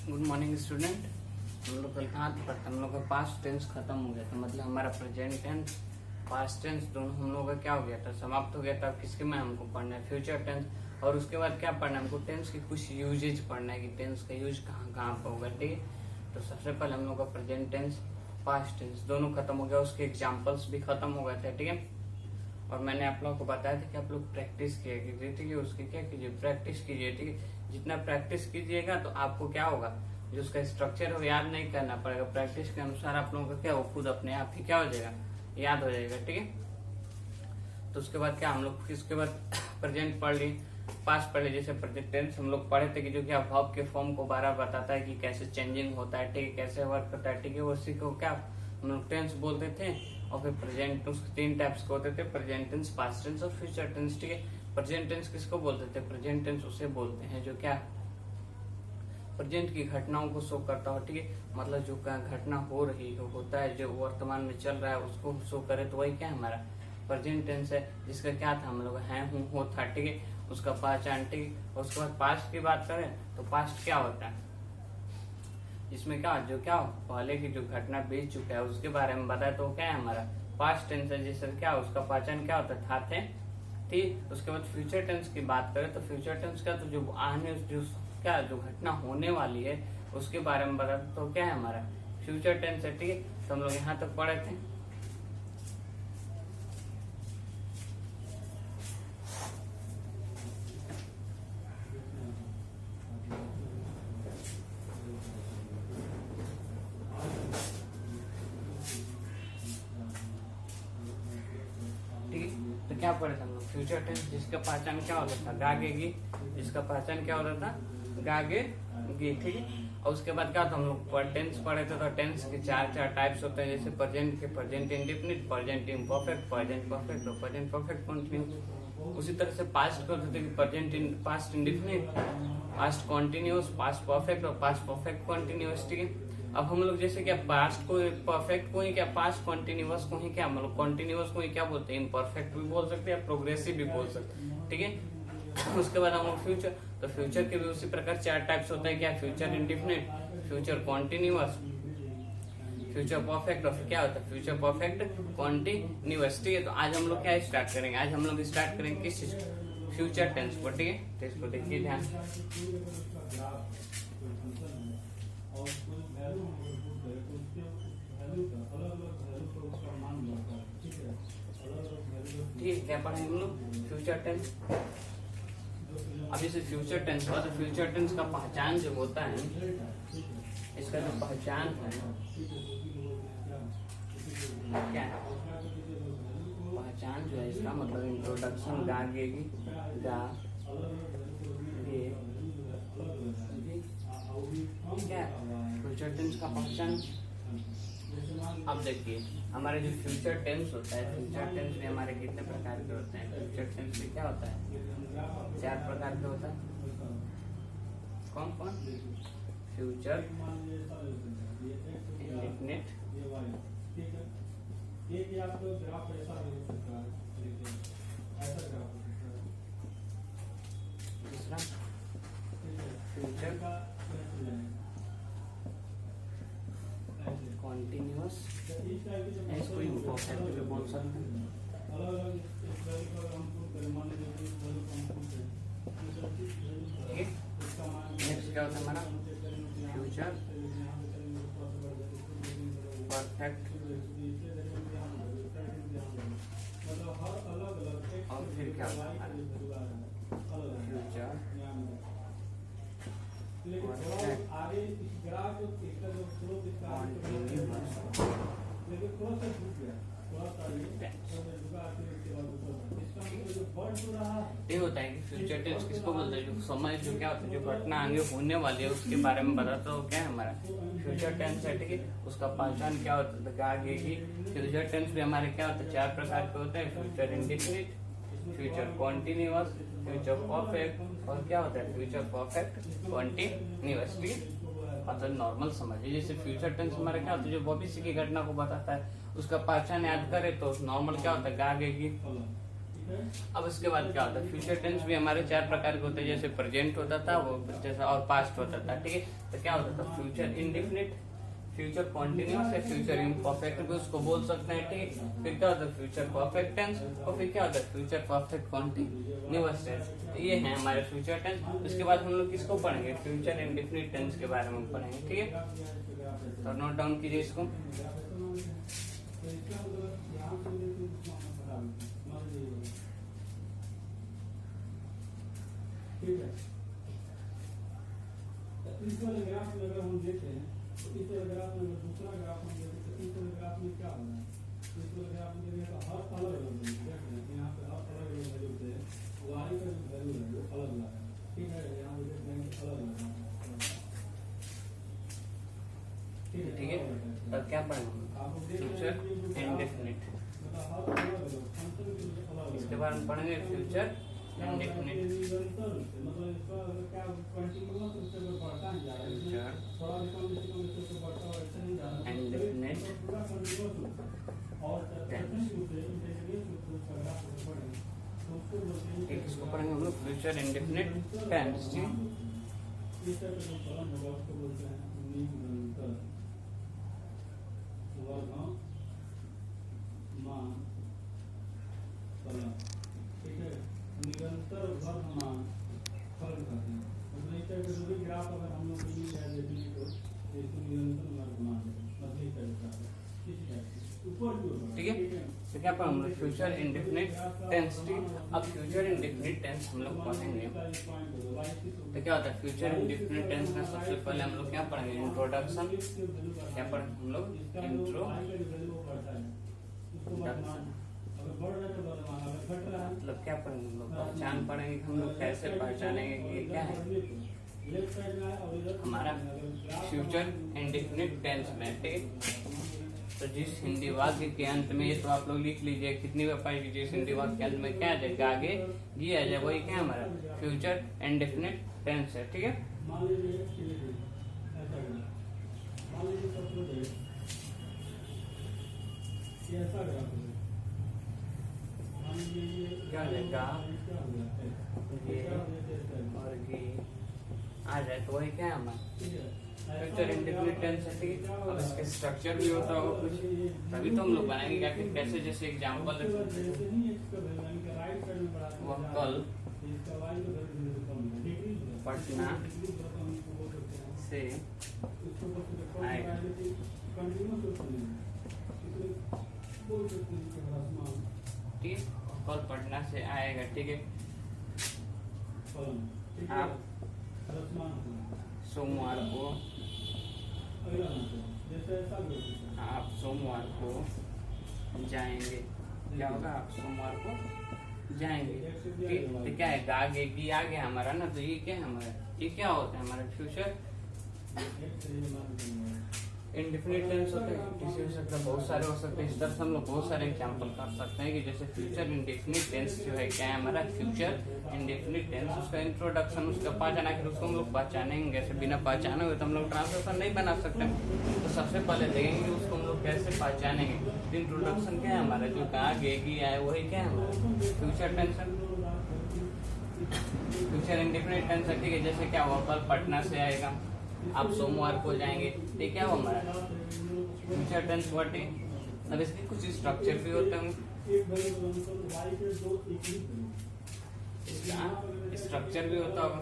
Good morning student. हम लोग कल कहाँ तक पढ़ते, हम लोग का पास्ट टेंस खत्म हो गया था, मतलब हमारा प्रेजेंट टेंस पास्ट टेंस दोनों हम लोग का क्या हो गया था, समाप्त हो गया था। अब किसके में हमको पढ़ना है, फ्यूचर टेंस। और उसके बाद क्या पढ़ना है हमको, टेंस की कुछ यूजेज पढ़ना है कि टेंस का यूज कहाँ कहाँ पर होगा। ठीक है, तो सबसे पहले हम लोग का प्रेजेंट टेंस पास्ट टेंस दोनों खत्म हो गया, उसके एग्जाम्पल्स भी खत्म हो गए थे। ठीक है, और मैंने आप लोगों को बताया था कि आप लोग प्रैक्टिस किया कीजिए। ठीक है, उसकी क्या कीजिए, प्रैक्टिस कीजिए। ठीक है, जितना प्रैक्टिस कीजिएगा तो आपको क्या होगा, जो उसका स्ट्रक्चर है वो याद नहीं करना पड़ेगा। प्रैक्टिस के अनुसार आप लोगों का क्या, वो खुद अपने आप ही क्या हो जाएगा, याद हो जाएगा। ठीक है, तो उसके बाद क्या हम लोग इसके बाद प्रेजेंट पढ़ लिए, पास्ट पढ़ लिए। जैसे प्रेजेंट टेंस हम लोग पढ़े थे कि जो कि वर्ब के फॉर्म को बार बार बताता है कि कैसे चेंजिंग होता है। ठीक है, कैसे वर्क करता है। ठीक है, उसी को क्या हम लोग टेंस बोलते थे। और फिर प्रेजेंट उसके तीन टाइप्स के होते थे, प्रेजेंट टेंस, पास्ट टेंस और फ्यूचर टेंस। ठीक है, प्रेजेंट टेंस किसको बोलते थे, प्रेजेंट टेंस उसे बोलते हैं जो क्या प्रेजेंट की घटनाओं को शो करता हो। ठीक है, मतलब जो घटना हो रही हो, होता है, जो वर्तमान में चल रहा है उसको शो करे, तो वही क्या है हमारा प्रेजेंट टेंस है। जिसका क्या था हम लोग है, हूँ, हो, था। ठीक है, उसका पहचान। ठीक है, और उसके बाद पास्ट की बात करें तो पास्ट क्या होता है, इसमें क्या जो क्या पहले की जो घटना बीत चुका है उसके बारे में बताए तो क्या है हमारा पास्ट टेंस है। जैसे क्या उसका पहचान क्या होता है, था, थे, थी। उसके बाद फ्यूचर टेंस की बात करें तो फ्यूचर टेंस का तो जो आने जो क्या जो घटना होने वाली है उसके बारे में बताते तो क्या है हमारा फ्यूचर टेंस है। ठीक है, तो हम लोग यहाँ तक पढ़े थे। तो क्या पढ़े थे हम लोग, फ्यूचर टेंस जिसका पहचान क्या होता था, गागेगी। जिसका पहचान क्या होता था, गागेगी। ठीक है, और उसके बाद क्या था हम लोग टेंस पढ़े थे। तो टेंस के चार टाइप्स होते हैं। जैसे प्रेजेंट के present indefinite, present imperfect, present perfect और प्रेजेंट परफेक्ट कंटिन्यूस। उसी तरह से पास्ट को होते थे कि present past indefinite, past continuous, past perfect और पास्ट परफेक्ट कंटिन्यूस। ठीक है, अब हम लोग जैसे क्या पास्ट को परफेक्ट को ही क्या पास्ट कॉन्टिन्यूस को ही क्या मतलब कॉन्टिन्यूस को ही क्या बोलते हैं, इम्परफेक्ट भी बोल सकते हैं, प्रोग्रेसिव भी बोल सकते हैं। ठीक है, उसके बाद हम लोग फ्यूचर, तो फ्यूचर के भी उसी प्रकार चार टाइप्स होते हैं। क्या, future indefinite, future continuous, future perfect और फिर क्या होता है फ्यूचर परफेक्ट कॉन्टिन्यूस। ठीक है, तो आज हम लोग क्या स्टार्ट करेंगे, आज हम लोग स्टार्ट करेंगे किस चीज, फ्यूचर टेंस को। ठीक है, तो इसको देखिए ध्यान। ठीक है, क्या पढ़ेंगे हम लोग, फ्यूचर टेंस। अब इसे फ्यूचर टेंस का, तो फ्यूचर टेंस का पहचान जो होता है, इसका जो पहचान है क्या है, पहचान जो है इसका मतलब इंट्रोडक्शन, गागेगी, गा गे क्या फ्यूचर टेंस का पहचान। अब देखिए हमारे जो फ्यूचर टेंस होता है, फ्यूचर टेंस में हमारे कितने प्रकार के होते हैं, फ्यूचर टेंस में क्या होता है, चार प्रकार के होता है। कौन कौन, फ्यूचर इंडेफिनिट, दूसरा फ्यूचर कॉन्टिन्यूस, इसको इम्परफेक्ट भी बोल सकते हैं। नेक्स्ट क्या होता है हमारा फ्यूचर परफेक्ट, और फिर क्या होता है फ्यूचर ये होता है कि फ्यूचर टेंस किसको बोलते हैं, जो समय जो क्या होता है, जो घटना आगे होने वाली है उसके बारे में बताता हो, क्या है हमारा फ्यूचर टेंस है। ठीक है, उसका पहचान क्या होता है, गागेगी। फ्यूचर टेंस भी हमारे क्या होते हैं, चार प्रकार के होते हैं, future indefinite, future continuous, future perfect और क्या होता है फ्यूचर परफेक्ट कॉन्टिन्यूस। ठीक है, मतलब नॉर्मल समझिए। जैसे फ्यूचर टेंस हमारा क्या होता है, जो भविष्य की घटना को बताता है, उसका पहचान याद करे तो नॉर्मल क्या होता है, गागेगी। अब इसके बाद क्या होता है, फ्यूचर टेंस भी हमारे 4 प्रकार के होते हैं, जैसे प्रेजेंट होता था वो जैसा, और पास्ट होता था, ठीक है। तो क्या होता था, फ्यूचर इंडेफिनिट, फ्यूचर कॉन्टिन्यूअस है, फ्यूचर इम्परफेक्ट भी उसको बोल सकते हैं, ठीक है। फिर क्या होता है, फ्यूचर परफेक्ट टेंस, और फिर क्या होता है, फ्यूचर परफेक्ट कॉन्टिन्यूअस टेंस। ये है हमारे फ्यूचर टेंस। उसके बाद हम लोग किसको पढ़ेंगे, फ्यूचर इंडेफिनिट टेंस के बारे में पढ़ेंगे, ठीक है। तो नोट डाउन कीजिए इसको। ठीक है, इस वाले ग्राफ में अगर हम देखें तो इस वाले ग्राफ में अगर दूसरा ग्राफ हम देखें तो इस वाले ग्राफ में क्या होगा, इस वाले ग्राफ में देखें तो हर अलग अलग वैल्यू देख रहे हैं, यहाँ पे हर अलग अलग वैल्यू से y का जो वैल्यू है वो अलग अलग है, ठीक है। यहाँ पे देख रहे हैं अलग अलग है, ठीक है। तब क्या पढ़ेंगे, फ्यूचर इंडेफिनिट। इसके बाद हम पढ़ेंगे फ्यूचर इंडेफिनिट, मतलब इसका क्या कंटिन्यूअस उससे बढ़ता नहीं जा रहा है, थोड़ा भी कम से कम इससे बढ़ता हुआ ऐसे नहीं जा रहा है, इंडेफिनिट पूरा कंटिन्यूअस और सेकंड से इंटीग्रेट उसका ग्राफ पढ़ेंगे तो उसको बोलते हैं, इसको पढ़ेंगे हम लोग फ्यूचर इंडेफिनिट टेंस, इस तरह का जो फलन होगा उसको बोलते हैं निरंतर वर्धमान फलन, ठीक है। निरंतर वर्धमान फलन कहते हैं, मतलब इस तरह का जो भी ग्राफ अगर हम लोग मिल जाए देखने को तो इसको निरंतर वर्धमान मतलब इस तरह का, ठीक है, ऊपर की ओर, ठीक है। तो क्या पढ़ेंगे हम लोग, फ्यूचर इंडेफिनिट टेंस, ठीक। अब फ्यूचर इंडेफिनिट टेंस हम लोग पढ़ेंगे तो क्या होता है, फ्यूचर इंडेफिनिट टेंस में सबसे पहले हम लोग क्या पढ़ेंगे, इंट्रोडक्शन। क्या पढ़ेंगे हम लोग, मतलब क्या पढ़ेंगे हम लोग, पहचान पढ़ेंगे, हम लोग कैसे पहचानेंगे कि ये क्या है हमारा फ्यूचर इंडेफिनिट टेंस में, ठीक। तो जिस हिंदी वाक्य के अंत में, ये तो आप लोग लिख लीजिए कितनी बार पाएगी, जिस हिंदी वाक्य के अंत में क्या आ जाएगा, आगे ये आ जाए, वही क्या हमारा फ्यूचर इंडेफिनिट टेंस है, ठीक है। क्या हो जाएगा, और ये आ जाए तो वही क्या है हमारा फ्यूचर इंडेफिनिट टेंस है, ठीक है। अब इसके स्ट्रक्चर भी होता होगा कुछ, तभी तो हम लोग बनाएंगे क्या, कैसे, जैसे एग्जांपल वह कल पटना से आएगा, ठीक, कल पटना से आएगा, ठीक है। आप सोमवार को, आप सोमवार को जाएंगे, क्या होगा, आप सोमवार को जाएंगे, ठीक। तो क्या है, आगे की आ गया हमारा ना, तो ये क्या है हमारा, ये क्या होता है हमारा फ्यूचर इंडेफिनिट टेंस होता है, किसी हो सकता है, बहुत सारे हो सकते हैं। इस तरह से हम लोग बहुत सारे एग्जांपल कर सकते हैं कि जैसे फ्यूचर इंडेफिनिट टेंस जो है क्या है हमारा फ्यूचर इंडेफिनिट टेंस, उसका इंट्रोडक्शन, उसका पहचाना, फिर उसको हम लोग पहचानेंगे, जैसे बिना पहचाने हुए तो हम लोग ट्रांसलेशन नहीं बना सकते। तो सबसे पहले देखेंगे उसको हम लोग कैसे पहचानेंगे। इंट्रोडक्शन क्या है हमारा, जो कहा गेगी आए वही क्या है हमारा future tense, future indefinite tense, ठीक है। जैसे क्या हुआ, कल पटना से आएगा, आप सोमवार को जाएंगे, तो क्या हुआ हमारा फ्यूचर टेंस वर्ड है। अब इसके कुछ स्ट्रक्चर भी होते हैं, इसका स्ट्रक्चर भी होता होगा,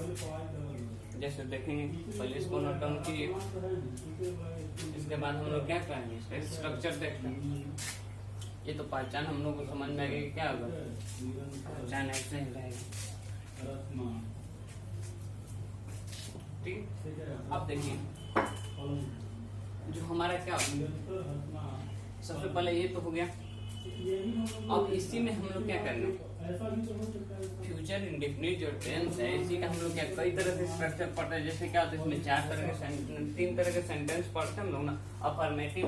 जैसे देखेंगे, पहले इसको नोट डाउन कीजिए, इसके बाद हम लोग क्या करेंगे, इसका स्ट्रक्चर देखते हैं। ये तो पहचान हम लोग को समझ में आएगी, क्या होगा पहचान ऐसे ही रहेगी, ठीक। अब देखिए जो हमारा क्या होगा, सबसे पहले ये तो हो गया। अब इसी में हम लोग क्या करना है, फ्यूचर इंडेफिनिट जो टेंस है इसी का हम लोग क्या कई तरह से स्ट्रक्चर पढ़ते हैं। जैसे क्या होता है, इसमें 3 तरह के सेंटेंस पढ़ते हैं हम लोग ना, अफर्मेटिव,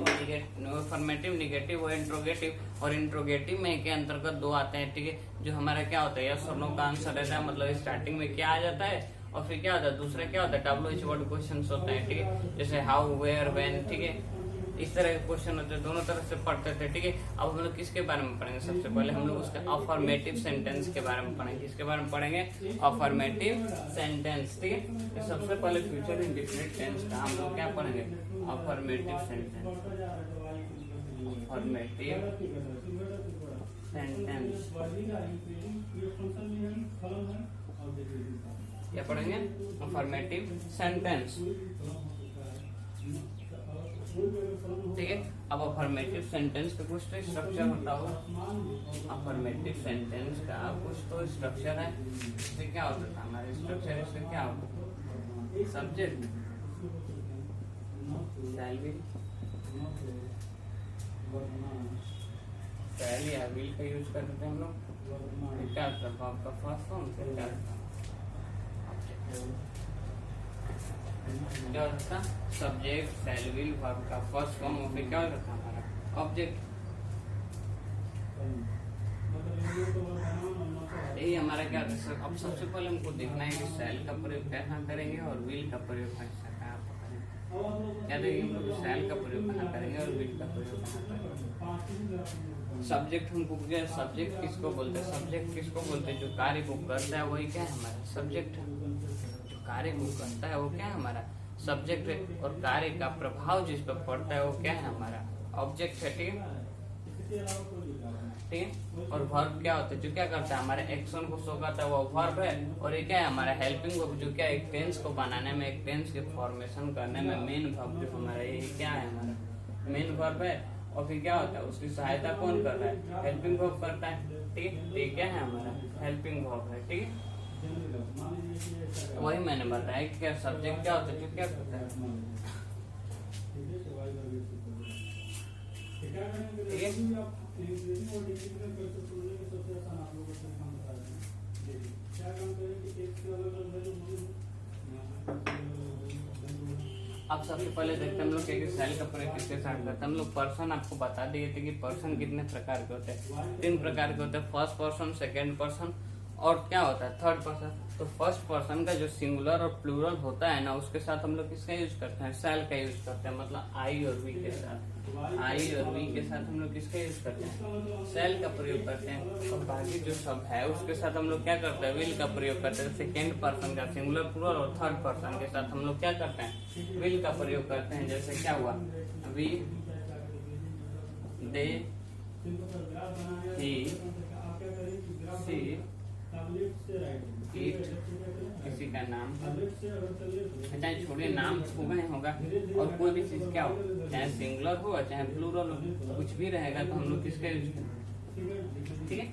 निगेटिव और इंट्रोगेटिव। और इंट्रोगेटिव में के अंतर्गत 2 आते हैं, ठीक है। जो हमारा क्या होता है, यस और नो का आंसर रहता है, मतलब स्टार्टिंग में क्या आ जाता है, और फिर क्या होता है दूसरा क्या होता है, WH वर्ड क्वेश्चन होते हैं, ठीक है। जैसे हाउ, वेयर, व्हेन, ठीक है। इस तरह के क्वेश्चन होते हैं, दोनों तरफ से पढ़ते थे। ठीक है, अब हम लोग किसके बारे में पढ़ेंगे? सबसे पहले हम लोग उसके अफर्मेटिव सेंटेंस के बारे में पढ़ेंगे। किसके बारे में पढ़ेंगे? Affirmative sentence. ठीक है, तो सबसे पहले फ्यूचर इंडेफिनिट टेंस का हम लोग क्या पढ़ेंगे? Affirmative sentence. अफर्मेटिव सेंटेंस क्या पढ़ेंगे? Affirmative sentence. ठीक है, अब अफर्मेटिव सेंटेंस का कुछ तो स्ट्रक्चर होता होगा। अफर्मेटिव सेंटेंस का कुछ तो स्ट्रक्चर है। इससे क्या होता था हमारे स्ट्रक्चर? इससे क्या होता? सब्जेक्ट शैल या विल का यूज करते थे हम लोग। क्या होता है? आपका फर्स्ट फॉर्म से क्या होता? क्या होता? सब्जेक्ट, शैल, विल, वर्ब का फर्स्ट फॉर्म और फिर क्या होता था हमारा? ऑब्जेक्ट। यही हमारा क्या होता है? अब सबसे पहले हमको देखना है कि शैल का प्रयोग कहाँ करेंगे और विल का प्रयोग कहाँ करेंगे। क्या देखेंगे हम लोग? शैल का प्रयोग कहाँ करेंगे और विल का प्रयोग कहाँ करेंगे। सब्जेक्ट हमको क्या? सब्जेक्ट किसको बोलते हैं? सब्जेक्ट किसको बोलते हैं? जो कार्य को करता है वही क्या है? हमारा सब्जेक्ट। कार्य को करता है वो क्या है? हमारा सब्जेक्ट है। और कार्य का प्रभाव जिस पर पड़ता है वो क्या है? हमारा ऑब्जेक्ट है। ठीक है, ठीक है। और वर्ब क्या होता है? जो क्या करता है? हमारे एक्शन को शो करता है वो वर्ब है। और ये क्या है? हमारा हेल्पिंग वर्ब, जो क्या एक टेंस को बनाने में, एक टेंस के फॉर्मेशन करने में मेन वर्ब जो हमारा ये क्या है? हमारा मेन वर्ब है। और फिर क्या होता है? उसकी सहायता कौन कर रहा है? हेल्पिंग वर्ब करता है। ठीक है, ये क्या है? हमारा हेल्पिंग वर्ब है। ठीक है, वही मैंने बताया कि क्या सब्जेक्ट क्या होता है? जो क्या करता है? ठीक है, अब सबसे पहले देखते हैं हम लोग कि सेल का प्रयोग किसके साथ करते हैं। हम लोग पर्सन आपको बता दिए थे कि पर्सन कितने प्रकार के होते हैं? 3 प्रकार के होते हैं। फर्स्ट पर्सन, सेकंड पर्सन और क्या होता है? Third person. तो फर्स्ट पर्सन का जो सिंगुलर और प्लूरल होता है ना, उसके साथ हम लोग किसका यूज करते हैं? सेल का यूज करते हैं। मतलब आई और वी के साथ, आई और वी के साथ हम लोग किसका यूज करते हैं? सेल का प्रयोग करते हैं। और बाकी जो सब है उसके साथ हम लोग क्या करते हैं? विल का प्रयोग करते हैं। सेकेंड पर्सन का सिंगुलर, प्लूरल और थर्ड पर्सन के साथ हम लोग क्या करते हैं? विल का प्रयोग करते हैं। जैसे क्या हुआ? We, they, he, C, it, किसी का नाम, चाहे छोड़िए नाम होगा ही होगा। और कोई भी चीज क्या हो, चाहे सिंगुलर हो चाहे प्लूरल हो, कुछ भी रहेगा तो हम लोग किसका यूज करेंगे? ठीक है,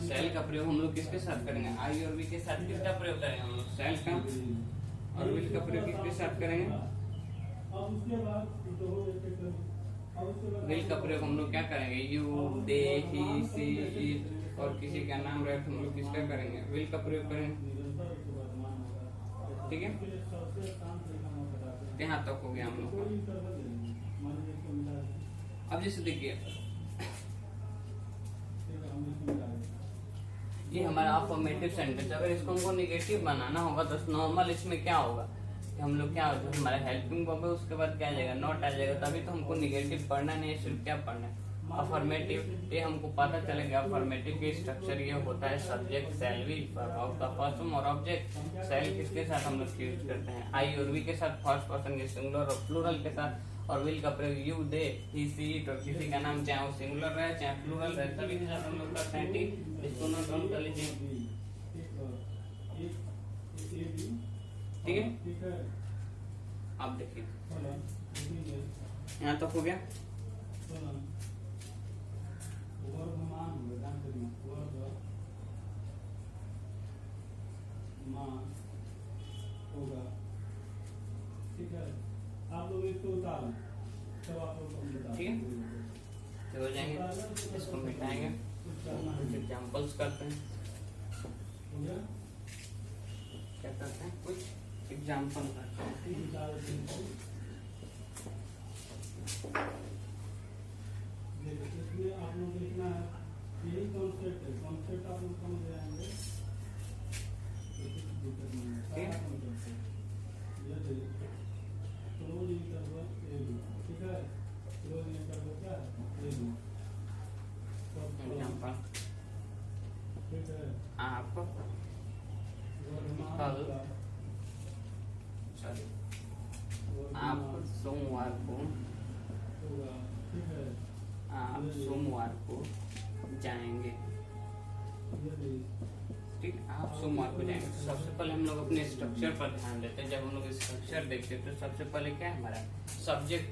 सेल का प्रयोग हम लोग किसके साथ करेंगे? आई और वी के साथ किसका प्रयोग करेंगे हम लोग? सेल का। और विल का प्रयोग किसके साथ करेंगे? विल का प्रयोग हम लोग क्या करेंगे? You, they, he, C, it और किसी का नाम रहे तो हम लोग किसका करेंगे? विल का प्रयोग करेंगे। ठीक है, यहाँ तक हो गया हम लोग का। अब जैसे देखिए ये हमारा अफर्मेटिव सेंटेंस, अगर इसको हमको निगेटिव बनाना होगा तो नॉर्मल इसमें क्या होगा कि हम लोग क्या जो हमारा हेल्पिंग वर्ब है उसके बाद क्या आ जाएगा? नॉट आ जाएगा। तभी तो हमको निगेटिव पढ़ना नहीं है, सिर्फ क्या पढ़ना है? अफर्मेटिव। ये हमको पता चलेगा अफर्मेटिव के स्ट्रक्चर ये होता है सब्जेक्ट, सेल, विल, वर्ब का फर्स्ट फॉर्म और ऑब्जेक्ट। सेल किसके साथ हम लोग यूज करते हैं? आई और वी के साथ, फर्स्ट पर्सन के सिंगुलर और प्लूरल के साथ। और विल का प्रयोग you, they, he, C, it और किसी का नाम, चाहे वो सिंगुलर रहे चाहे प्लूरल रहे, सभी के साथ हम लोग करते हैं। ठीक, इसको नोट डाउन कर लीजिए। ठीक है, अब देखिए यहाँ तक हो गया। होगा, ठीक है। आप लोग इसको उतारो, तब आप लोग ठीक है, तो हो जाएंगे। इसको मिटाएंगे, कुछ एग्जाम्पल्स करते हैं। क्या करते हैं? कुछ एग्जाम्पल करते हैं। इसमें आप लोग देखना है, यही कॉन्सेप्ट है। कॉन्सेप्ट आप लोग समझ जाएंगे, दिक्कत नहीं है। ठीक है, क्लोज नेचर को क्या है, एग्जाम्पल ठीक है, आप कल सॉरी आप सोमवार को ठीक है, आप सोमवार को जाएंगे, ठीक, आप सोमवार को जाएंगे। तो सबसे पहले हम लोग अपने स्ट्रक्चर पर ध्यान देते हैं। जब हम लोग स्ट्रक्चर देखते हैं तो सबसे पहले क्या है हमारा सब्जेक्ट,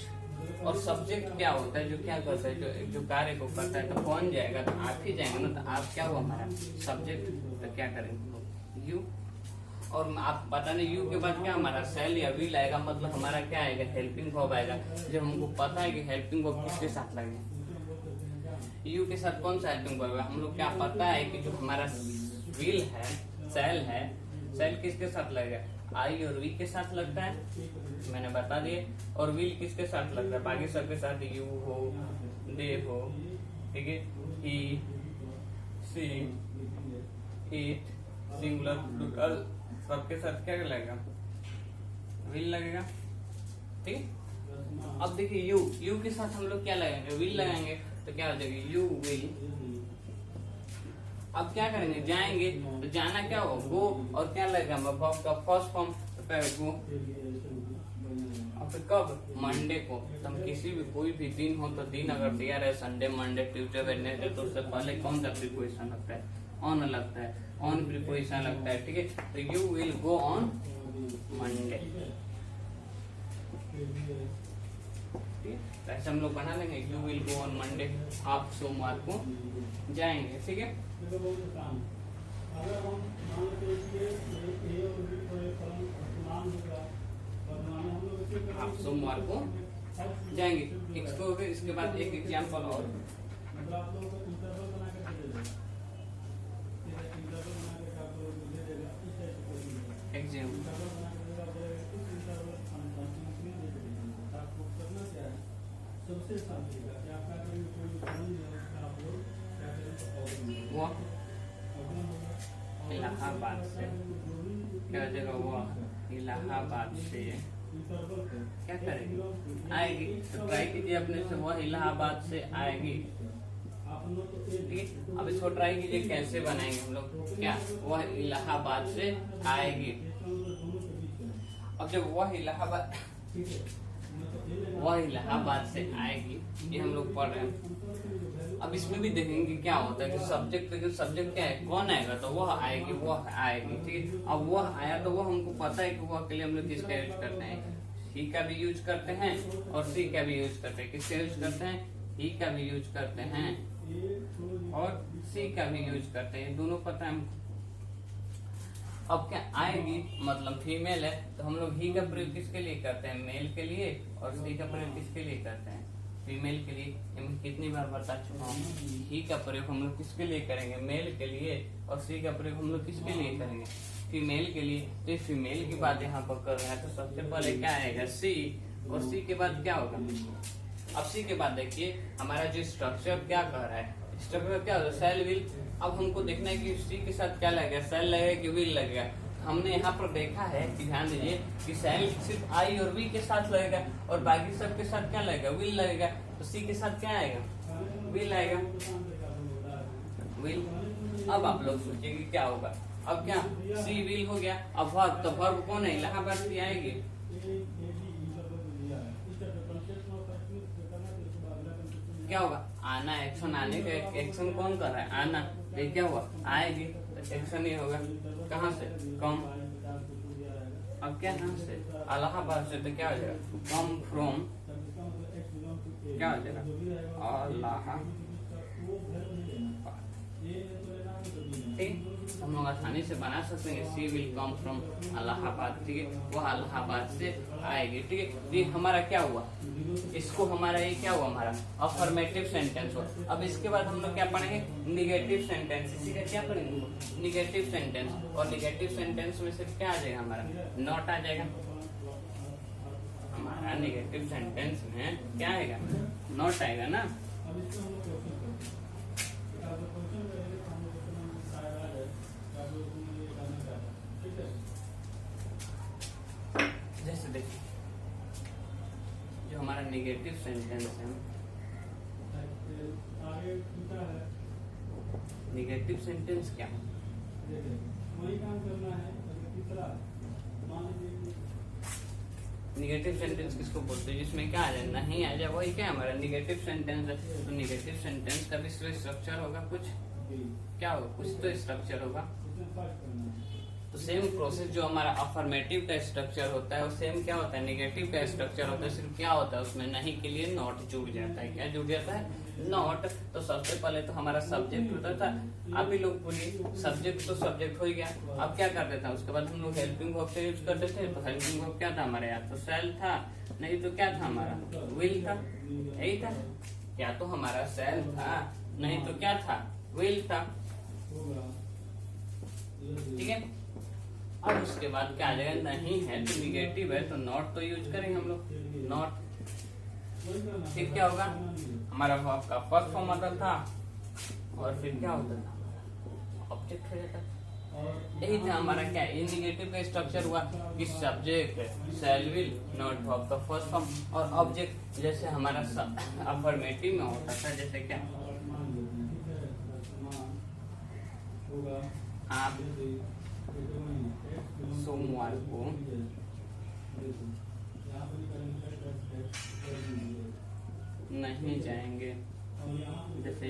और सब्जेक्ट क्या होता है, जो क्या करता है, जो कार्य को करता है। तो कौन जाएगा, तो आप ही जाएंगे ना। तो आप क्या हुआ हमारा सब्जेक्ट, तो क्या करेंगे हम लोग यू, और आप पता नहीं यू के बाद क्या हमारा सेल या विल आएगा, मतलब हमारा क्या आएगा हेल्पिंग वर्ब आएगा। जब हमको पता है कि हेल्पिंग वर्ब किसके साथ लगेगा, यू के साथ कौन सा हेल्पिंग वर्ब है, हम लोग क्या पता है कि जो हमारा विल है, सेल किसके साथ लगेगा, आई और वी के साथ लगता है, मैंने बता दिए। और विल किसके साथ लगता है, बाकी सबके साथ यू हो, दे हो, ठीक है, ही, सी, इट, सिंगुलर, प्लूरल, सबके साथ क्या लगेगा, विल लगेगा, ठीक। अब देखिए यू के साथ हम लोग क्या लगाएंगे, विल लगाएंगे, तो क्या हो जाएगा यू विल। अब क्या करेंगे, जाएंगे, तो जाना क्या हो, गो, और क्या लगेगा वर्ब का फर्स्ट फॉर्म, तो गो, और फिर कब, मंडे को। तो हम किसी भी कोई भी दिन हो, तो दिन अगर दिया रहे संडे, मंडे, ट्यूसडे, वेडनेसडे, तो उससे पहले कौन सा प्रीपोजिशन लगता है, ऑन लगता है, ऑन प्रीपोजिशन लगता है, ठीक है। तो you will go on Monday, ऐसे हम लोग बना लेंगे, you will go on Monday, आप सोमवार को जाएंगे, ठीक है। अगर हम मान लेते हैं कि ए और बी को एक वर्तमान होगा, वर्तमान हम लोग इसे करेंगे, आप सोमवार को जाएंगे। इसको हो गया, इसके बाद एक एग्जाम्पल और, मतलब आप लोगों को इंटरवल बना के दे देगा, इंटरवल बना के आप लोगों को दे देगा, इस टाइप से एग्जाम्पल इंटरवल बना के देगा, बोलेगा इस इंटरवल कंटिन्यूअसली दे देगा। आपको करना क्या है, सबसे आसान तरीका कि आप क्या करेंगे, कोई काम है आप लोग क्या करेंगे, वो इलाहाबाद से क्या हो जाएगा, वो इलाहाबाद से क्या करेगी, आएगी, तो ट्राई कीजिए अपने से, वह इलाहाबाद से आएगी, ठीक है। अब इसको ट्राई कीजिए कैसे बनाएंगे हम लोग, क्या, वह इलाहाबाद से आएगी। अब जब वह इलाहाबाद से आएगी, ये हम लोग पढ़ रहे हैं। अब इसमें भी देखेंगे क्या होता है कि सब्जेक्ट, लेकिन सब्जेक्ट क्या है, कौन आएगा, तो वह आएगी, वह आएगी, ठीक है। अब वह आया तो वह हमको पता है कि वह के लिए हम लोग किसका यूज करते हैं, ही का भी यूज करते हैं, और सी का भी यूज करते हैं। किसका यूज करते हैं, ही का भी यूज करते हैं, और सी का भी यूज करते हैं, दोनों पता है हमको। अब क्या आएगी मतलब फीमेल है, तो हम लोग ही का प्रयोग किसके लिए करते हैं, मेल के लिए, और सी का प्रयोग किसके लिए करते हैं, फीमेल के लिए। मैं कितनी बार बता चुका हूँ, ही का प्रयोग हम लोग किसके लिए करेंगे, मेल के लिए, और सी का प्रयोग हम लोग किसके लिए करेंगे, फीमेल के लिए। तो फीमेल की बात यहाँ पर कर रहे हैं, तो सबसे पहले क्या आएगा, सी, और सी के बाद क्या होगा। अब सी के बाद देखिए हमारा जो स्ट्रक्चर क्या कह रहा है, स्ट्रक्चर क्या होगा, सेल विल। अब हमको देखना है कि सी के साथ क्या लगेगा, सेल लगेगा कि विल लगेगा। हमने यहाँ पर देखा है कि ध्यान दीजिए कि सेल सिर्फ आई और वी के साथ लगेगा, और बाकी सब के साथ क्या लगेगा, विल लगेगा। तो सी के साथ क्या आएगा, विल आएगा, विल। अब आप लोग सोचिए कि क्या होगा, अब क्या सी विल हो गया। अब वर्ब, तो वर्ब कौन है, इलाहाबाद से आएगी, क्या होगा, आना, एक्शन, आने का एक्शन कौन कर रहा है, आना, ये क्या हुआ, आएगी, तो एक्शन ही होगा। कहाँ से, कम। अब क्या कहाँ से, इलाहाबाद से, तो क्या हो जाएगा, कम फ्रॉम, क्या हो जाएगा, इलाहाबाद। ठीक, हम लोग आसानी से बना सकते हैं, सी विल कम फ्रॉम इलाहाबाद, ठीक है, वह इलाहाबाद से आएगी, ठीक है। ये हमारा क्या हुआ, इसको हमारा ये क्या हुआ, हमारा अफर्मेटिव सेंटेंस हुआ। अब इसके बाद हम लोग क्या पढ़ेंगे, निगेटिव सेंटेंस। इसी का क्या पढ़ेंगे, निगेटिव सेंटेंस। और निगेटिव सेंटेंस में से क्या आ जाएगा, हमारा नॉट आ जाएगा। हमारा निगेटिव सेंटेंस में क्या आएगा, नॉट आएगा ना। जैसे देखिए निगेटिव सेंटेंस है। आगे पूछा है निगेटिव सेंटेंस क्या? वही काम करना है। तीसरा मान लीजिए निगेटिव सेंटेंस किसको बोलते हैं? जिसमें क्या आ जाए, नहीं आ जाए, वही क्या हमारा निगेटिव सेंटेंस है। तो निगेटिव सेंटेंस का भी स्ट्रक्चर होगा कुछ, क्या होगा, कुछ तो स्ट्रक्चर होगा। तो सेम प्रोसेस जो हमारा अफर्मेटिव का स्ट्रक्चर होता है वो सेम क्या होता है, निगेटिव का स्ट्रक्चर होता है। सिर्फ क्या होता है उसमें नहीं के लिए नॉट जुड़ जाता है। क्या जुड़ जाता है? नॉट। तो सबसे पहले तो हमारा सब्जेक्ट होता था। अभी लोग बोलिए सब्जेक्ट तो सब्जेक्ट हो ही गया, अब क्या करते थे? उसके बाद हम लोग हेल्पिंग वर्ब से यूज करते थे। तो हेल्पिंग वर्ब क्या था हमारे? या तो सेल था, नहीं तो क्या था हमारा, विल था। यही था, या तो हमारा सेल था, नहीं तो क्या था, विल था। ठीक है। अब उसके बाद क्या आ जाएगा, नहीं है तो निगेटिव है तो नॉट तो यूज करेंगे हम लोग, नॉट। फिर क्या होगा, हमारा वर्ब का फर्स्ट फॉर्म आता था और फिर क्या होता था, ऑब्जेक्ट हो जाता था। यही था हमारा क्या, ये निगेटिव का स्ट्रक्चर हुआ कि subject shell will, not verb का फर्स्ट फॉर्म और ऑब्जेक्ट। जैसे हमारा अफर्मेटिव में होता था, जैसे क्या, आप सोमवार को नहीं जाएंगे। जैसे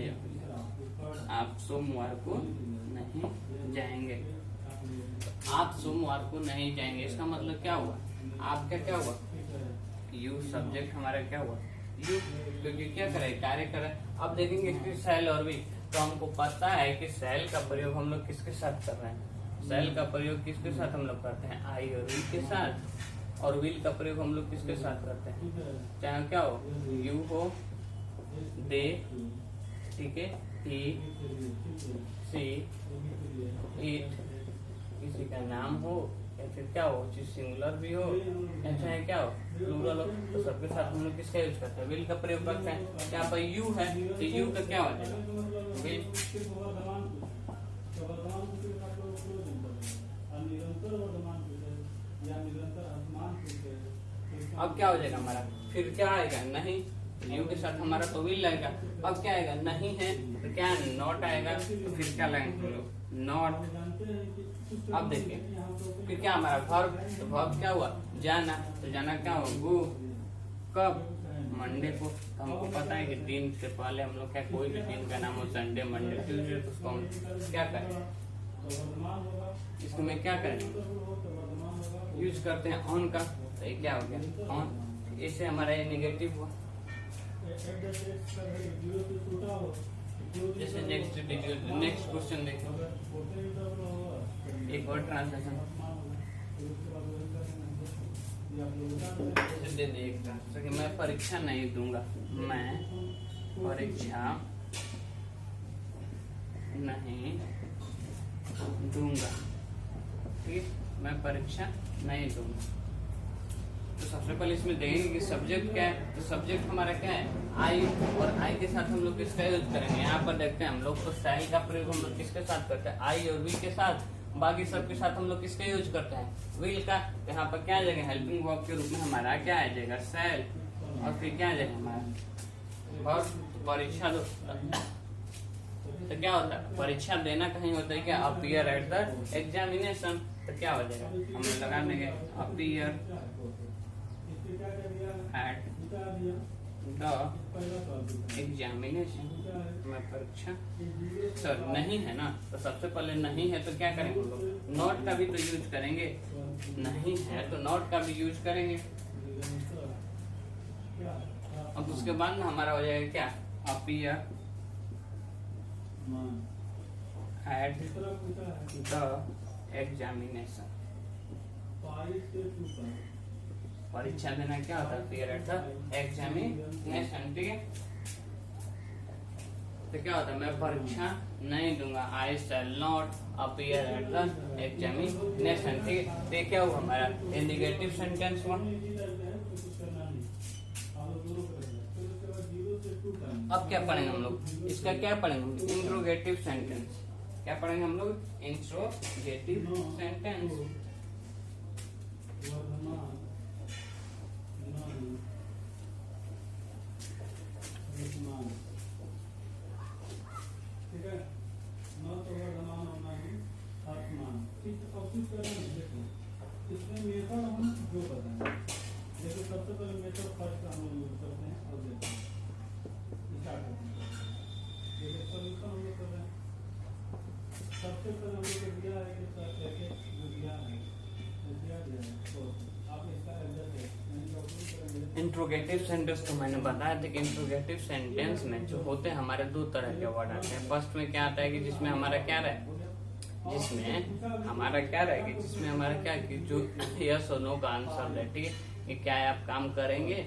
आप सोमवार को नहीं जाएंगे, आप सोमवार को नहीं जाएंगे, इसका मतलब क्या हुआ, आपका क्या हुआ, यू सब्जेक्ट हमारा क्या हुआ, यू, क्योंकि क्या करे, कार्य करे। अब देखेंगे इसकी सेल और भी, तो हमको पता है कि सेल का प्रयोग हम लोग किसके साथ कर रहे हैं, सेल का प्रयोग किसके साथ हम लोग करते हैं, आई और विल के साथ। और विल का प्रयोग हम लोग किसके साथ करते हैं, चाहे क्या हो, यू हो, दे, ठीक है, ही, सी, इट, किसी का नाम हो या फिर क्या हो, चीज सिंगुलर भी हो या चाहे क्या हो प्लूरल हो, तो सबके साथ हम लोग किसका यूज करते हैं, विल का प्रयोग करते हैं। यहाँ पर यू है तो यू का क्या हो जाएगा, विल। अब क्या हो जाएगा हमारा, फिर क्या आएगा, नहीं, यू के साथ हमारा तो विल लगेगा। अब क्या आएगा, नहीं है तो क्या नॉट आएगा, तो फिर क्या लगेंगे हम लोग, नॉट। अब देखिए फिर क्या हमारा वर्ब, तो वर्ब क्या हुआ, जाना, तो जाना क्या हुआ, गो। कब, मंडे को। तो हमको पता है कि दिन से पहले हम लोग क्या, कोई भी दिन का नाम हो, संडे, मंडे, ट्यूसडे, तो उसको हम क्या करें, इसको में क्या करें, यूज करते हैं ऑन का। तो ये क्या हो गया, ऑन। इससे हमारा ये निगेटिव हुआ। जैसे नेक्स्ट क्वेश्चन देखो, एक और ट्रांसलेशन दे दे एक ट्रांसलेशन कि मैं परीक्षा नहीं दूंगा, मैं परीक्षा नहीं दूंगा, ठीक है, मैं परीक्षा नहीं दूंगा। तो सबसे पहले इसमें देखेंगे कि सब्जेक्ट क्या है, तो सब्जेक्ट हमारा क्या है, आई, और आई के साथ हम लोग किसका यूज करेंगे, यहाँ पर देखते हैं हम लोग तो शैल का प्रयोग हम लोग किसके साथ करते हैं, आई और विल के साथ। बाकी सबके साथ हम लोग किसका यूज करते हैं, विल का। यहाँ पर क्या आ जाएगा, हेल्पिंग वर्ब के रूप में हमारा क्या आ जाएगा, शैल, और फिर क्या आ जाएगा हमारा वर्ब, परीक्षा दो। तो क्या होता है, परीक्षा देना कहीं होता है क्या, अपीयर एट द एग्जामिनेशन। तो क्या हो जाएगा, हम लोग लगा देंगे अपीयर एट द एग्जामिनेशन, मैं परीक्षा, सर नहीं है ना, तो सबसे पहले नहीं है तो क्या करेंगे हम लोग, नॉट का भी तो यूज करेंगे, नहीं है तो नॉट का भी यूज करेंगे। अब उसके बाद ना हमारा हो जाएगा क्या, अपीयर एट द एग्जामिनेशन। परीक्षा देना क्या होता है, अपीयर एट द एग्जामिनेशन, ठीक है। तो क्या होता है, मैं परीक्षा नहीं दूंगा, I shall not appear at the examination, ठीक है। तो क्या हुआ हमारा, ये निगेटिव सेंटेंस हुआ। अब क्या पढ़ेंगे हम लोग, इसका क्या पढ़ेंगे, इंट्रोगेटिव सेंटेंस। क्या पढ़ेंगे हम लोग, इंट्रोगेटिव सेंटेंस। कोशिश करें देखो इसमें मेथड हम जो बताएं। जैसे सबसे पहले मेथड फर्स्ट हम लोग यूज करते हैं और देखते हैं स्टार्ट करते हैं। जैसे सॉल्यूशन हम लोग कर रहे हैं, सबसे पहले हम लोग को दिया है कि सर कैसे जो दिया है तो आप इसका एडजस्ट करेंगे। इंट्रोगेटिव सेंटेंस तो मैंने बताया था कि इंट्रोगेटिव सेंटेंस में जो होते हैं हमारे दो तरह के वर्ड आते हैं। फर्स्ट में क्या आता है कि जिसमें हमारा क्या रहे, जिसमें हमारा क्या रहेगा, जिसमें हमारा क्या कि जो यस और नो का आंसर है, ठीक है, कि क्या आप काम करेंगे,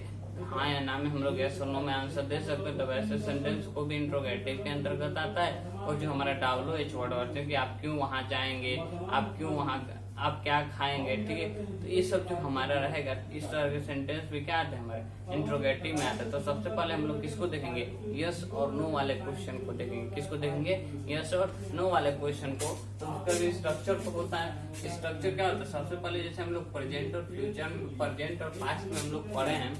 हाँ या ना में हम लोग यस और नो में आंसर दे सकते हैं। तो वैसे सेंटेंस को भी इंट्रोगेटिव के अंतर्गत आता है। और जो हमारा WH वर्ड होते हैं कि आप क्यों वहाँ जाएंगे, आप क्यों वहाँ, आप क्या खाएंगे, ठीक है, तो ये सब जो हमारा रहेगा इस तरह के सेंटेंस भी क्या आते हैं हमारे इंट्रोगेटिव में आते हैं। तो सबसे पहले हम लोग किसको देखेंगे, यस और नो वाले क्वेश्चन को देखेंगे। किसको देखेंगे, यस और नो वाले क्वेश्चन को। तो उसका भी स्ट्रक्चर तो होता है। स्ट्रक्चर क्या होता है, सबसे पहले जैसे हम लोग प्रेजेंट और फ्यूचर, प्रेजेंट और पास्ट में हम लोग पढ़े हैं,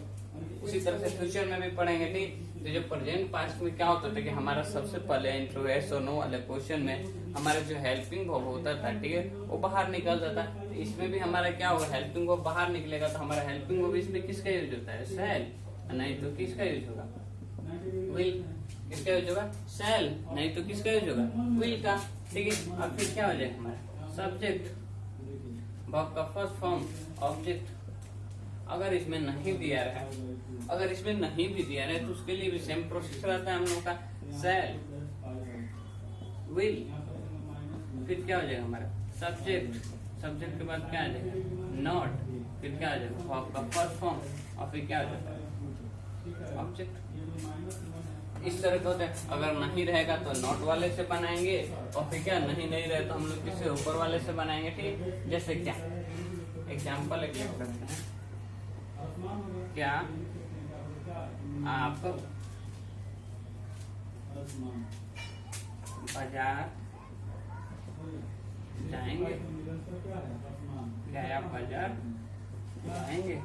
उसी तरह से फ्यूचर में भी पढ़ेंगे, ठीक। तो जो प्रेजेंट पास्ट में क्या होता था कि हमारा सबसे पहले इंट्रो यस और नो वाले क्वेश्चन में हमारा जो हेल्पिंग वर्ब होता था, ठीक है, वो बाहर निकल जाता है। तो इसमें भी हमारा क्या होगा, हेल्पिंग वर्ब बाहर निकलेगा। तो हमारा हेल्पिंग वर्ब इसमें किसका यूज होता है, शैल, नहीं तो किसका यूज होगा, विल। किसका यूज होगा, शैल, नहीं तो किसका यूज होगा, विल का, ठीक है। अब फिर क्या हो जाएगा हमारा सब्जेक्ट, वर्ब का फर्स्ट फॉर्म ऑब्जेक्ट। अगर इसमें नहीं दिया रहा है, अगर इसमें नहीं भी दिया रहा है तो उसके लिए भी सेम प्रोसेस रहता है हम लोग का, शैल, विल, फिर क्या हो जाएगा हमारा सब्जेक्ट, सब्जेक्ट के बाद क्या आ जाएगा, नॉट, फिर क्या आ जाएगा वर्ब का फर्स्ट फॉर्म, और फिर क्या आ जाएगा ऑब्जेक्ट। इस तरह का होता है। अगर नहीं रहेगा तो नॉट वाले से बनाएंगे, और फिर क्या नहीं रहे तो हम लोग किसी ऊपर वाले से बनाएंगे, ठीक। जैसे क्या एग्जाम्पल एक करते हैं, क्या आप बाजार जाएंगे, क्या आप बाजार जाएंगे,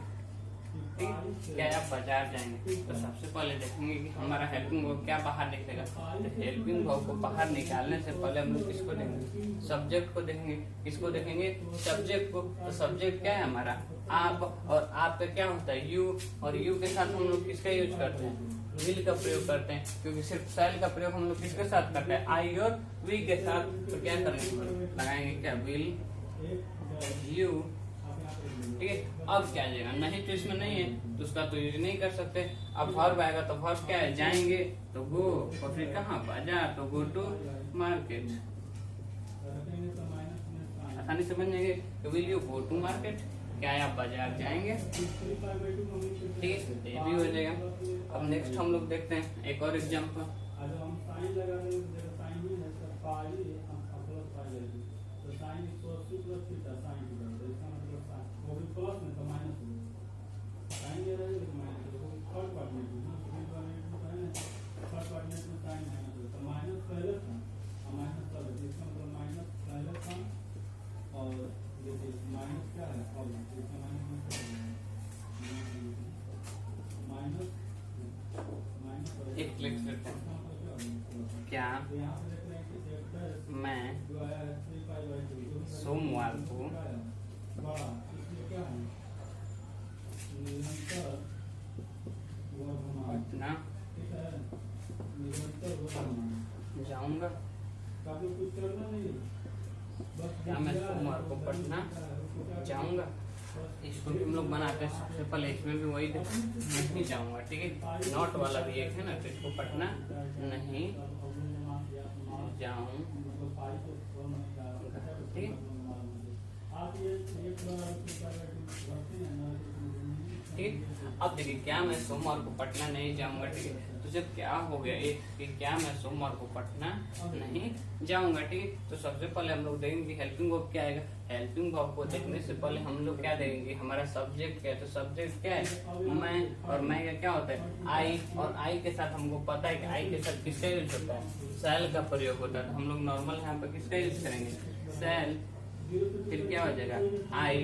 ठीक, क्या आप बाजार जाएंगे। तो सबसे पहले देखेंगे कि हमारा हेल्पिंग वर्ब क्या बाहर निकलेगा। तो हेल्पिंग वर्ब को बाहर निकालने से पहले हम लोग किसको देखेंगे, सब्जेक्ट को देखेंगे। किसको देखेंगे, सब्जेक्ट को। तो सब्जेक्ट क्या है हमारा, आप, और आप का क्या होता है, यू, और यू के साथ हम लोग किसका यूज करते हैं, विल का प्रयोग करते हैं, क्योंकि सिर्फ शैल का प्रयोग हम लोग किसके साथ करते हैं, आई और वी के साथ। तो क्या करेंगे, लगाएंगे क्या, विल, यू, ठीक है। अब क्या आ जाएगा, नहीं तो इसमें नहीं है तो उसका तो यूज नहीं कर सकते। अब वर्ब आएगा तो वर्ब क्या है, जाएंगे तो गो, और फिर कहाँ, बाजार, तो गो टू मार्केट। आसानी से बन जाएंगे, तो will you go to market, क्या है आप बाजार जाएंगे, ठीक है, ये भी हो जाएगा। अब नेक्स्ट हम लोग देखते हैं एक और एग्जाम्पल। एक क्लिक करते हैं, क्या मैं सोमवार को पटना जाऊंगा, क्या मैं सोमवार को पटना जाऊंगा। इसको भी हम लोग बनाते हैं। सबसे पहले इसमें भी वही नहीं जाऊंगा, ठीक है, नॉट वाला भी एक है ना, तो इसको पटना नहीं जाऊंगा, ठीक। ठीक, अब देखिए क्या मैं सोमवार को पटना नहीं जाऊंगा, ठीक है। तो जब क्या हो गया एक कि क्या मैं सोमवार को पटना नहीं जाऊंगा, ठीक है। तो सबसे पहले हम लोग देखेंगे हेल्पिंग वर्ब क्या आएगा। हेल्पिंग वर्ब को देखने से पहले हम लोग क्या देखेंगे, हमारा सब्जेक्ट क्या है। तो सब्जेक्ट क्या है, मैं, और मैं का क्या होता है, आई, और आई के साथ हमको पता है कि आई के साथ किसका यूज होता है, शैल का प्रयोग होता है। तो हम लोग नॉर्मल यहाँ पे किसका यूज करेंगे, शैल, फिर क्या हो जाएगा आई,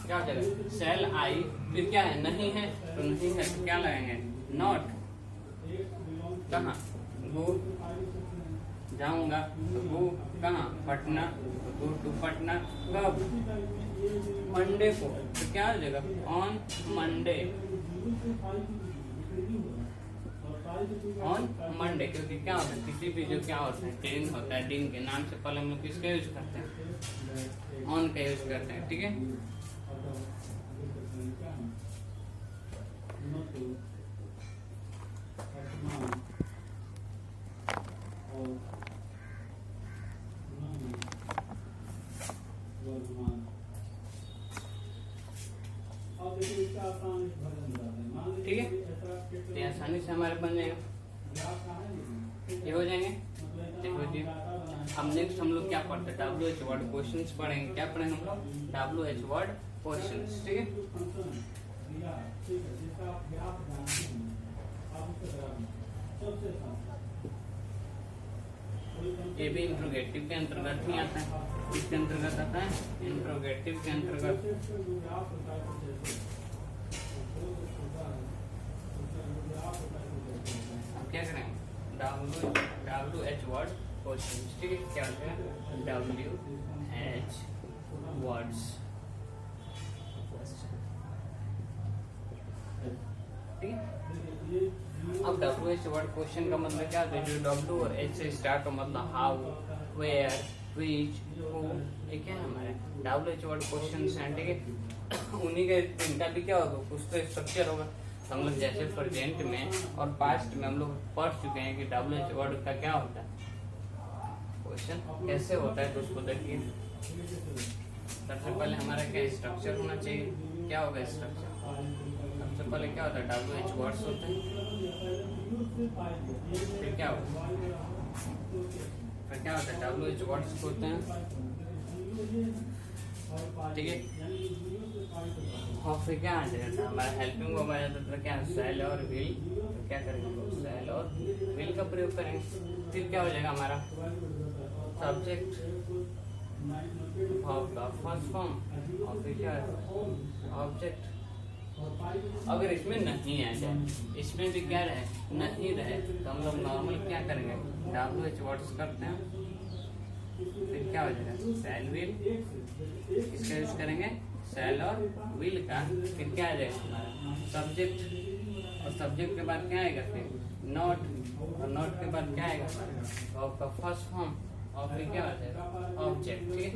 क्या हो जाएगा शैल आई, फिर क्या है नहीं है, तो नहीं है तो क्या लगाएंगे नॉट, कहाँ गो जाऊंगा, तो गो कहाँ पटना, तो गो टू पटना कब? मंडे को। तो क्या हो जाएगा? On Monday. ऑन मंडे, क्योंकि क्या होता है किसी भी जो क्या होता है दिन होता है, दिन के नाम से पहले हम लोग किसका यूज करते हैं? ऑन का यूज करते हैं, ठीक है। ठीक है, तो ये आसानी से हमारे बन जाएगा, ये हो जाएंगे। देखो जी, अब नेक्स्ट हम लोग क्या पढ़ते हैं? WH वर्ड क्वेश्चंस पढ़ेंगे। क्या पढ़ेंगे हम लोग? WH वर्ड क्वेश्चंस, ठीक है। ये भी इंट्रोगेटिव के अंतर्गत ही आता है। इसके अंतर्गत आता है इंट्रोगेटिव के अंतर्गत। अब क्या करेंगे? WH वर्ड क्वेश्चंस, ठीक है। क्या होता है? WH वर्ड्स, ठीक है। अब WH वर्ड क्वेश्चन का मतलब क्या होता है? जो W और H से स्टार्ट हो, मतलब हाउ, वेयर, विच, हु, ये क्या है हमारे WH वर्ड क्वेश्चन हैं, ठीक है। उन्हीं के इनका भी क्या होगा? कुछ तो स्ट्रक्चर होगा। हम लोग जैसे प्रेजेंट में और पास्ट में हम लोग पढ़ चुके हैं कि WH वर्ड का क्या होता है, क्वेश्चन कैसे होता है। तो उसको देखिए, सबसे पहले हमारा क्या स्ट्रक्चर होना चाहिए? क्या होगा स्ट्रक्चर? सबसे पहले क्या होता है? WH वर्ड्स होते हैं, फिर क्या होता है? WH वर्ड्स होते हैं, ठीक है। और फिर क्या आ जाएगा? हमारा हेल्पिंग वर्ब आ जाता है, तो क्या शैल और विल। तो क्या करेंगे? शैल और विल का प्रयोग करेंगे। फिर क्या हो जाएगा हमारा? सब्जेक्ट, वर्ब का फर्स्ट फॉर्म, और फिर क्या है? ऑब्जेक्ट। अगर इसमें नहीं आ जाए, इसमें भी क्या रहे? नहीं रहे, तो हम लोग नॉर्मल क्या करेंगे? WH वर्ड्स करते हैं, फिर क्या हो जाएगा? शैल विल, इसका यूज करेंगे शैल और विल का। फिर क्या आ जाएगा? हमारा सब्जेक्ट, और सब्जेक्ट के बाद क्या आएगा? फिर नॉट, और नॉट के बाद क्या आएगा? वर्ब का फर्स्ट फॉर्म, और फिर क्या आ जाएगा? ऑब्जेक्ट, ठीक है।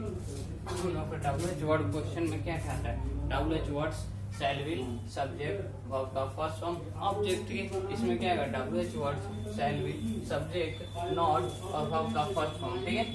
WH वर्ड क्वेश्चन में क्या खाता है? WH words, shell will, subject, verb का फर्स्ट फॉर्म, ऑब्जेक्ट, ठीक है। इसमें क्या आएगा? WH words, shell will, subject, not और वर्ब का फर्स्ट फॉर्म, ठीक है।